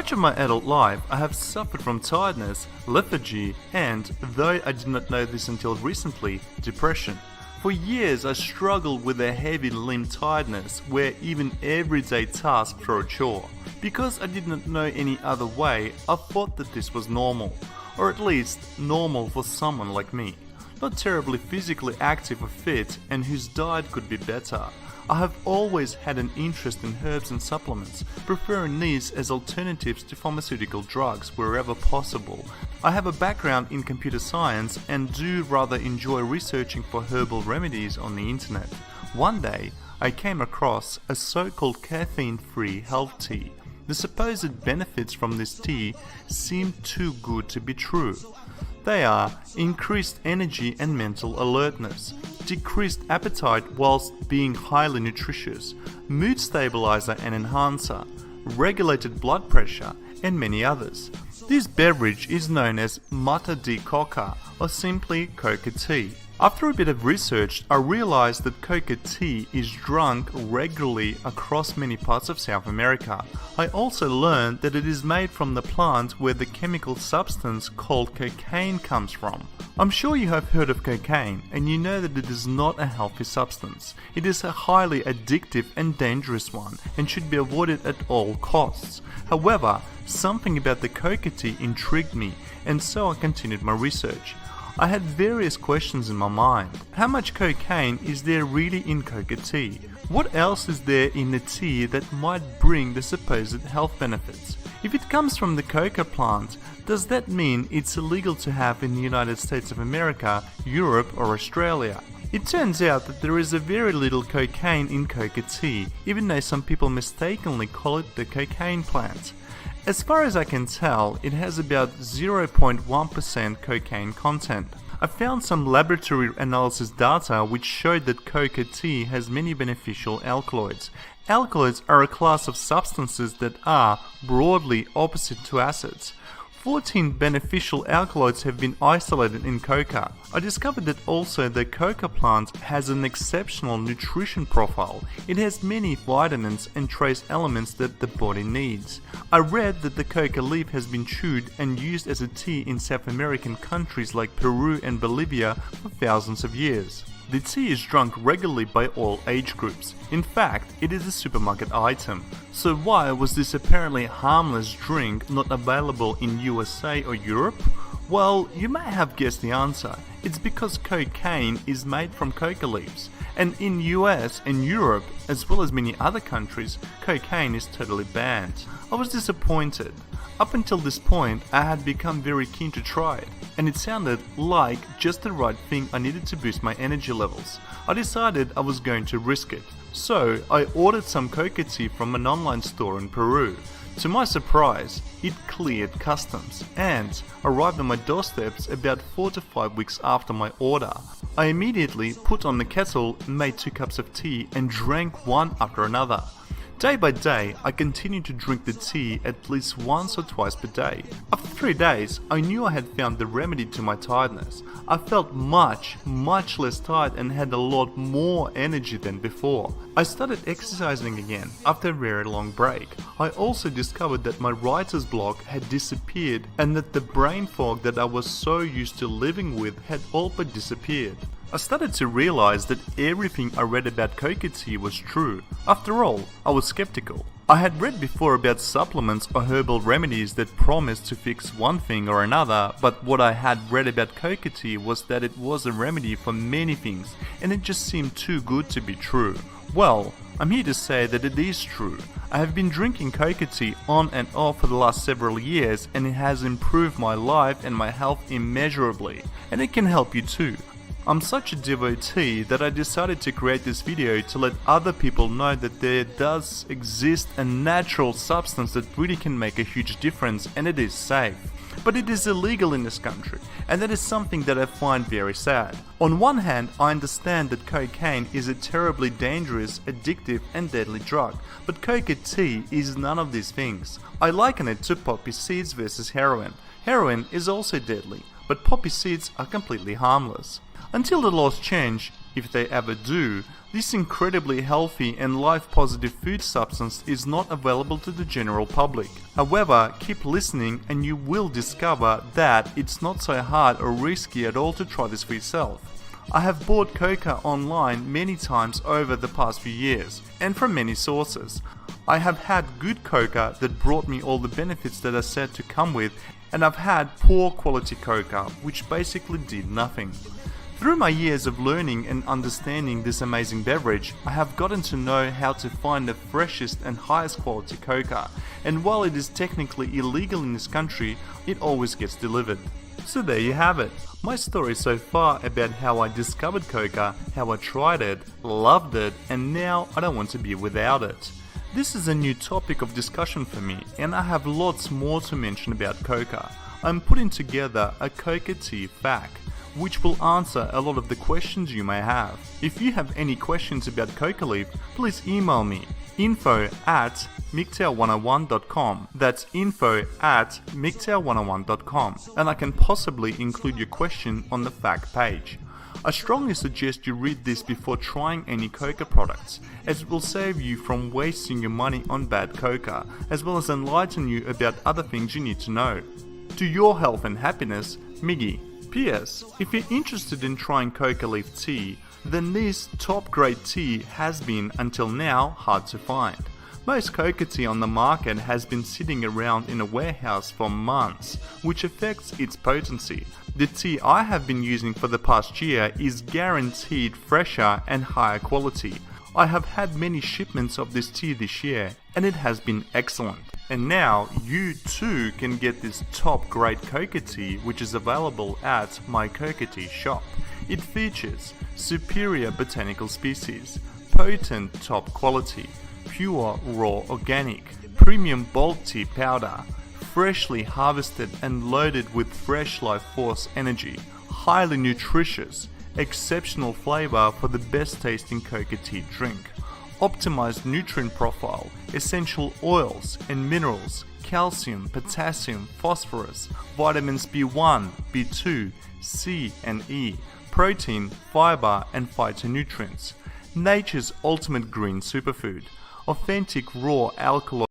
much of my adult life, I have suffered from tiredness, lethargy, and, though I did not know this until recently, depression. For years, I struggled with a heavy limb tiredness where even everyday tasks were a chore. Because I did not know any other way, I thought that this was normal, or at least normal for someone like me. Not terribly physically active or fit and whose diet could be better. I have always had an interest in herbs and supplements, preferring these as alternatives to pharmaceutical drugs wherever possible. I have a background in computer science and do rather enjoy researching for herbal remedies on the internet. One day, I came across a so-called caffeine-free health tea. The supposed benefits from this tea seemed too good to be true. They are increased energy and mental alertness, decreased appetite whilst being highly nutritious, mood stabilizer and enhancer, regulated blood pressure, and many others. This beverage is known as mate de coca, or simply Coca tea. After a bit of research, I realized that Coca tea is drunk regularly across many parts of South America. I also learned that it is made from the plant where the chemical substance called cocaine comes from. I'm sure you have heard of cocaine, and you know that it is not a healthy substance. It is a highly addictive and dangerous one, and should be avoided at all costs. However, something about the Coca tea intrigued me, and so I continued my research. I had various questions in my mind. How much cocaine is there really in Coca tea? What else is there in the tea that might bring the supposed health benefits? If it comes from the coca plant, does that mean it's illegal to have in the United States of America, Europe or Australia? It turns out that there is a very little cocaine in Coca tea, even though some people mistakenly call it the cocaine plant. As far as I can tell, it has about 0.1% cocaine content. I found some laboratory analysis data which showed that Coca tea has many beneficial alkaloids. Alkaloids are a class of substances that are, broadly, opposite to acids. 14 beneficial alkaloids have been isolated in coca. I discovered that also the coca plant has an exceptional nutrition profile. It has many vitamins and trace elements that the body needs. I read that the coca leaf has been chewed and used as a tea in South American countries like Peru and Bolivia for thousands of years. The tea is drunk regularly by all age groups. In fact, it is a supermarket item. So why was this apparently harmless drink not available in USA or Europe? Well, you may have guessed the answer. It's because cocaine is made from coca leaves. And in US and Europe, as well as many other countries, cocaine is totally banned. I was disappointed. Up until this point, I had become very keen to try it, and it sounded like just the right thing I needed to boost my energy levels. I decided I was going to risk it, so I ordered some coca tea from an online store in Peru. To my surprise, it cleared customs and arrived on my doorsteps about 4 to 5 weeks after my order. I immediately put on the kettle, made 2 cups of tea and drank one after another. Day by day, I continued to drink the tea at least once or twice per day. After 3 days, I knew I had found the remedy to my tiredness. I felt much less tired and had a lot more energy than before. I started exercising again after a very long break. I also discovered that my writer's block had disappeared and that the brain fog that I was so used to living with had all but disappeared. I started to realize that everything I read about coca tea was true. After all, I was skeptical. I had read before about supplements or herbal remedies that promised to fix one thing or another, but what I had read about coca tea was that it was a remedy for many things, and it just seemed too good to be true. Well, I'm here to say that it is true. I have been drinking coca tea on and off for the last several years, and it has improved my life and my health immeasurably, and it can help you too. I'm such a devotee that I decided to create this video to let other people know that there does exist a natural substance that really can make a huge difference, and it is safe. But it is illegal in this country, and that is something that I find very sad. On one hand, I understand that cocaine is a terribly dangerous, addictive and deadly drug, but coca tea is none of these things. I liken it to poppy seeds versus heroin. Heroin is also deadly, but poppy seeds are completely harmless. Until the laws change, If they ever do, this incredibly healthy and life-positive food substance is not available to the general public. However, keep listening and you will discover that it's not so hard or risky at all to try this for yourself. I have bought coca online many times over the past few years, and from many sources. I have had good coca that brought me all the benefits that are said to come with, and I've had poor quality coca, which basically did nothing. Through my years of learning and understanding this amazing beverage, I have gotten to know how to find the freshest and highest quality coca, and while it is technically illegal in this country, it always gets delivered. So there you have it, my story so far about how I discovered coca, how I tried it, loved it, and now I don't want to be without it. This is a new topic of discussion for me, and I have lots more to mention about coca. I'm putting together a Coca Tea fact, which will answer a lot of the questions you may have. If you have any questions about coca leaf, please email me, info@migtail101.com. That's info@migtail101.com, and I can possibly include your question on the fact page. I strongly suggest you read this before trying any coca products, as it will save you from wasting your money on bad coca, as well as enlighten you about other things you need to know. To your health and happiness, Miggy. P.S. If you're interested in trying coca leaf tea, then this top grade tea has been, until now, hard to find. Most coca tea on the market has been sitting around in a warehouse for months, which affects its potency. The tea I have been using for the past year is guaranteed fresher and higher quality. I have had many shipments of this tea this year, and it has been excellent. And now you too can get this top grade coca tea, which is available at my Coca Tea shop. It features superior botanical species, potent top quality, pure raw organic, premium bulk tea powder, freshly harvested and loaded with fresh life force energy, highly nutritious, exceptional flavor for the best tasting coca tea drink, optimized nutrient profile, essential oils and minerals, calcium, potassium, phosphorus, vitamins B1, B2, C and E, protein, fiber and phytonutrients, nature's ultimate green superfood, authentic raw alkaloid